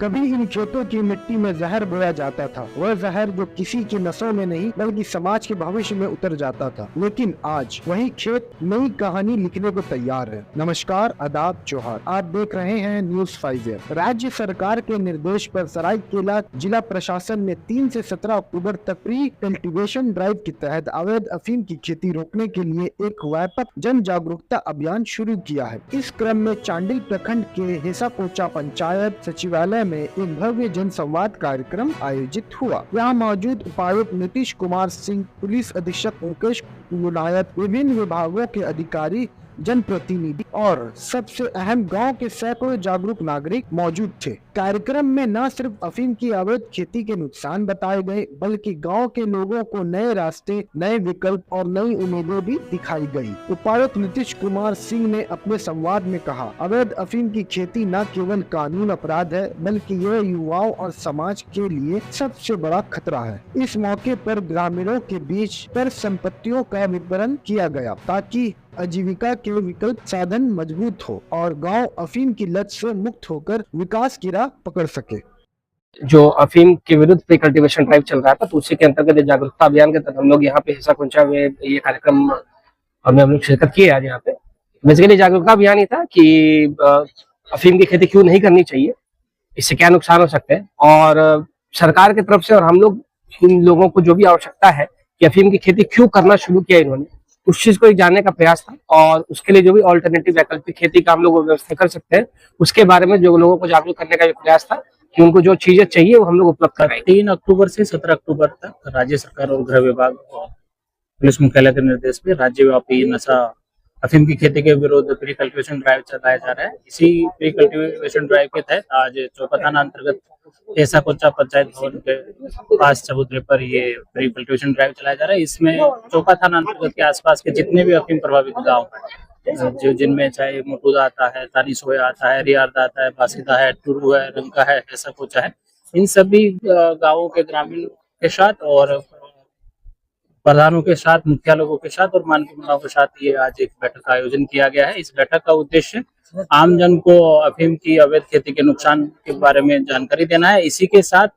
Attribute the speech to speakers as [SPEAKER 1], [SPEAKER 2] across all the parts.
[SPEAKER 1] कभी इन खेतों की मिट्टी में जहर बोया जाता था, वह जहर जो किसी की नसों में नहीं बल्कि समाज के भविष्य में उतर जाता था। लेकिन आज वही खेत नई कहानी लिखने को तैयार है। नमस्कार, आदाब, जोहार। आप देख रहे हैं न्यूज़ 5 राज्य सरकार के निर्देश पर सरायकेला जिला प्रशासन ने 3 से 17 अक्टूबर तक प्री कल्टीवेशन ड्राइव के तहत अवैध अफीम की खेती रोकने के लिए एक व्यापक जन जागरूकता अभियान शुरू किया है। इस क्रम में चांडिल प्रखंड के हेसाकोचा पंचायत सचिवालय में एक भव्य जन संवाद कार्यक्रम आयोजित हुआ। यहाँ मौजूद उपायुक्त नीतीश कुमार सिंह, पुलिस अधीक्षक मुकेश गुनायत, विभिन्न विभागों के अधिकारी, जनप्रतिनिधि और सबसे अहम गांव के सैकड़ों जागरूक नागरिक मौजूद थे। कार्यक्रम में न सिर्फ अफीम की अवैध खेती के नुकसान बताए गए, बल्कि गांव के लोगों को नए रास्ते, नए विकल्प और नई उम्मीदें भी दिखाई गई। उपायुक्त नीतीश कुमार सिंह ने अपने संवाद में कहा, अवैध अफीम की खेती न केवल कानून अपराध है, बल्कि यह युवाओं और समाज के लिए सबसे बड़ा खतरा है। इस मौके पर ग्रामीणों के बीच पर संपत्तियों का वितरण किया गया ताकि आजीविका के विकल्प साधन मजबूत हो और गांव अफीम की लत से मुक्त होकर विकास की राह पकड़ सके।
[SPEAKER 2] जो अफीम के विरुद्ध प्री कल्टीवेशन ड्राइव चल रहा था, तो उसी के अंतर्गत जागरूकता अभियान के तहत हम लोग यहाँ पे हेसाकोचा में ये कार्यक्रम हम लोग शिरकत किए आज यहाँ पे। बेसिकली जागरूकता अभियान ही था कि अफीम की खेती क्यों नहीं करनी चाहिए, इससे क्या नुकसान हो सकते हैं, और सरकार की तरफ से और हम लोग इन लोगों को जो भी आवश्यकता है कि अफीम की खेती क्यों करना शुरू किया इन्होंने, उस चीज को जानने का प्रयास था। और उसके लिए जो भी ऑल्टरनेटिव वैकल्पिक खेती का हम लोग व्यवस्था कर सकते हैं, उसके बारे में जो लोगों को जागरूक करने का प्रयास था कि उनको जो चीजें चाहिए वो हम लोग उपलब्ध कराएं।
[SPEAKER 3] 3 अक्टूबर से 17 अक्टूबर तक राज्य सरकार और गृह विभाग और पुलिस मुख्यालय के निर्देश पे राज्यव्यापी नशा अफीम की खेती के विरुद्ध प्री कल्टीवेशन ड्राइव चलाया जा रहा है। इसी प्री कल्टीवेशन ड्राइव के तहत आज चौका थाना अंतर्गत हेसाकोचा पंचायत भवन के पास चबूतरे पर ये प्री कल्टीवेशन ड्राइव चलाया जा रहा है। इसमें चौका थाना अंतर्गत के आसपास के जितने भी अफीम प्रभावित गाँव हैं, जो जिनमें चाहे मोटूदा आता है, तानीसोया आता है, रियारदा आता है, बासिदा है, टुरू है, रंका है, हेसाकोचा है, इन सभी गाँवों के ग्रामीण के साथ और प्रधानों के साथ, मुखिया लोगों के साथ और मानकी मुंडाओं के साथ ये आज एक बैठक का आयोजन किया गया है। इस बैठक का उद्देश्य आम जन को अफीम की अवैध खेती के नुकसान के बारे में जानकारी देना है। इसी के साथ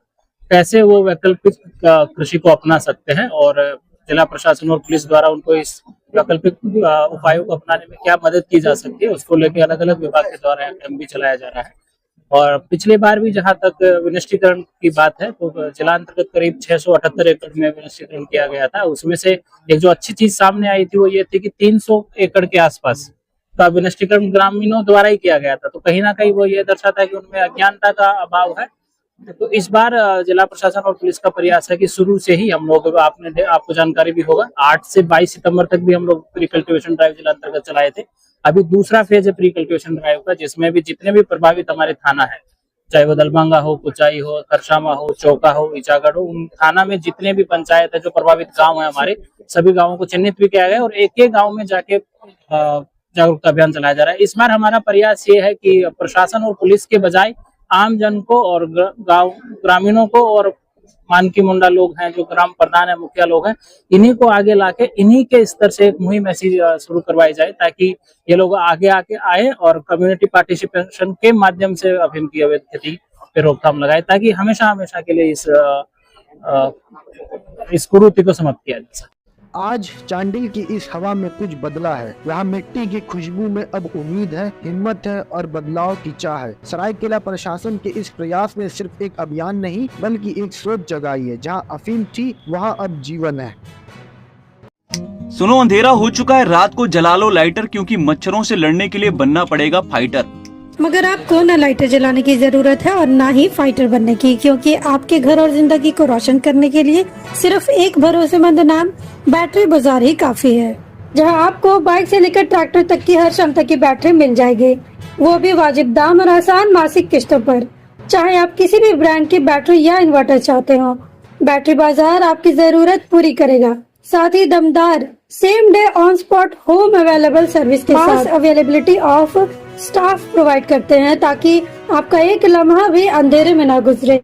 [SPEAKER 3] कैसे वो वैकल्पिक कृषि को अपना सकते हैं और जिला प्रशासन और पुलिस द्वारा उनको इस वैकल्पिक उपायों को अपनाने में क्या मदद की जा सकती है, उसको लेकर अलग अलग विभाग के द्वारा कैंप भी चलाया जा रहा है। और पिछली बार भी जहां तक विनिष्टीकरण की बात है, तो जिला अंतर्गत करीब 678 एकड़ में विनिष्टीकरण किया गया था। उसमें से एक जो अच्छी चीज सामने आई थी वो ये थी कि 300 एकड़ के आसपास का विनिष्टीकरण ग्रामीणों द्वारा ही किया गया था। तो कहीं ना कहीं वो ये दर्शाता है कि उनमें अज्ञानता का अभाव है। तो इस बार जिला प्रशासन और पुलिस का प्रयास है कि शुरू से ही हम लोग, आपको जानकारी भी होगा, 8 से 22 सितंबर तक भी हम लोग प्री कल्टीवेशन ड्राइव जिला अंतर्गत चलाए थे। अभी दूसरा फेज है प्री कल्टीवेशन ड्राइव का, जिसमें भी जितने भी प्रभावित हमारे थाना है, चाहे वो दलबंगा हो, कुचाई हो, खरसामा हो, चौका हो, ईचागढ़ हो, उन थाना में जितने भी पंचायत है, जो प्रभावित गांव है हमारे, सभी गांवों को चिन्हित भी किया गया और एक एक गांव में जाके जागरूकता अभियान चलाया जा रहा है। इस बार हमारा प्रयास ये है कि प्रशासन और पुलिस के बजाय आम जन को और गांव ग्रामीणों को और मानकी मुंडा लोग हैं, जो ग्राम प्रधान है, मुखिया लोग हैं, इन्हीं को आगे लाके इन्हीं के स्तर से एक मुहिम ऐसी शुरू करवाई जाए ताकि ये लोग आगे आके आए और कम्युनिटी पार्टिसिपेशन के माध्यम से अफीम की अवैध खेती पे रोकथाम लगाए, ताकि हमेशा हमेशा के लिए इस कुरीति को समाप्त किया जा सके।
[SPEAKER 1] आज चांडिल की इस हवा में कुछ बदला है। यहाँ मिट्टी की खुशबू में अब उम्मीद है, हिम्मत है और बदलाव की चाह है। सरायकेला प्रशासन के इस प्रयास ने सिर्फ एक अभियान नहीं बल्कि एक सोच जगाई है। जहाँ अफीम थी वहाँ अब जीवन है।
[SPEAKER 4] सुनो, अंधेरा हो चुका है, रात को जला लो लाइटर, क्योंकि मच्छरों से लड़ने के लिए बनना पड़ेगा फाइटर।
[SPEAKER 5] मगर आपको न लाइटर जलाने की जरूरत है और ना ही फाइटर बनने की, क्योंकि आपके घर और जिंदगी को रोशन करने के लिए सिर्फ एक भरोसेमंद नाम बैटरी बाजार ही काफी है। जहां आपको बाइक से लेकर ट्रैक्टर तक की हर क्षमता की बैटरी मिल जाएगी, वो भी वाजिब दाम और आसान मासिक किस्तों पर। चाहे आप किसी भी ब्रांड की बैटरी या इन्वर्टर चाहते हो, बैटरी बाजार आपकी जरूरत पूरी करेगा। साथ ही दमदार same day on spot home available service के साथ अवेलेबिलिटी ऑफ स्टाफ प्रोवाइड करते हैं, ताकि आपका एक लम्हा भी अंधेरे में ना गुजरे।